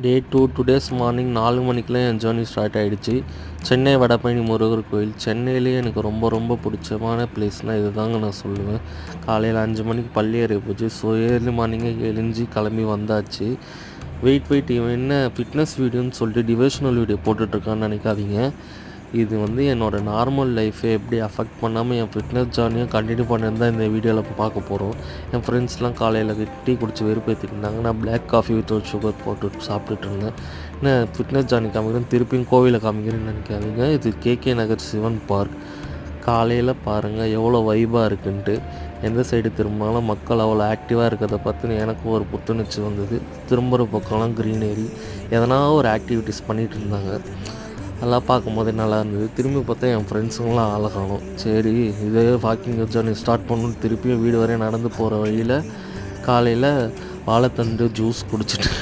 டே 2 today's morning 4 மணிக்கெலாம் என் journey start ஆகிடுச்சு. சென்னை வடபழனி முருகர் கோயில். சென்னையிலேயே எனக்கு ரொம்ப ரொம்ப பிடிச்சமான பிளேஸ்னால் இது தாங்க நான் சொல்லுவேன். காலையில் 5 மணிக்கு பள்ளி ஏறி போச்சு. ஸோ ஏர்லி மார்னிங்கே எழுஞ்சி கிளம்பி வந்தாச்சு. வெயிட் இவன் என்ன ஃபிட்னஸ் வீடியோன்னு சொல்லிட்டு டிவோஷனல் வீடியோ போட்டுட்ருக்கான்னு நினைக்காதீங்க. இது என்னோடய நார்மல் லைஃப்பை எப்படி அஃபெக்ட் பண்ணாமல் என் ஃபிட்னஸ் ஜேர்னியும் கண்டினியூ பண்ணியிருந்தால் இந்த வீடியோவில் பார்க்க போகிறோம். என் ஃப்ரெண்ட்ஸ்லாம் காலையில் டீ குடிச்சு வெறுப்பேற்றிட்டு இருந்தாங்க. நான் பிளாக் காஃபி வித் சுகர் போட்டு சாப்பிட்டுட்டு இருந்தேன். என்ன ஃபிட்னஸ் ஜேர்னி காமிக்கிறேன், திருப்பியும் கோவிலை காமிக்கிறேன்னு நினைக்காதீங்க. இது கேகே நகர் சிவன் பார்க். காலையில் பாருங்கள் எவ்வளோ வைபாக இருக்குன்ட்டு. எந்த சைடு திரும்பினாலும் மக்கள் அவ்வளோ ஆக்டிவாக இருக்கிறத பார்த்து எனக்கு ஒரு புத்துணர்ச்சி வந்தது. திரும்புகிற பக்கம்லாம் க்ரீனரி, எதனா ஒரு ஆக்டிவிட்டீஸ் பண்ணிகிட்டு இருந்தாங்க. அதெல்லாம் பார்க்கும்போதே நல்லா இருந்தது. திரும்பி பார்த்தா என் ஃப்ரெண்ட்ஸுங்களாம் ஆளை காணோம். சரி இதே வாக்கிங் ஜர்னி ஸ்டார்ட் பண்ணணுன்னு திருப்பியும் வீடு வரையும் நடந்து போகிற வழியில் காலையில் வாழைத்தண்டு ஜூஸ் குடிச்சிட்டு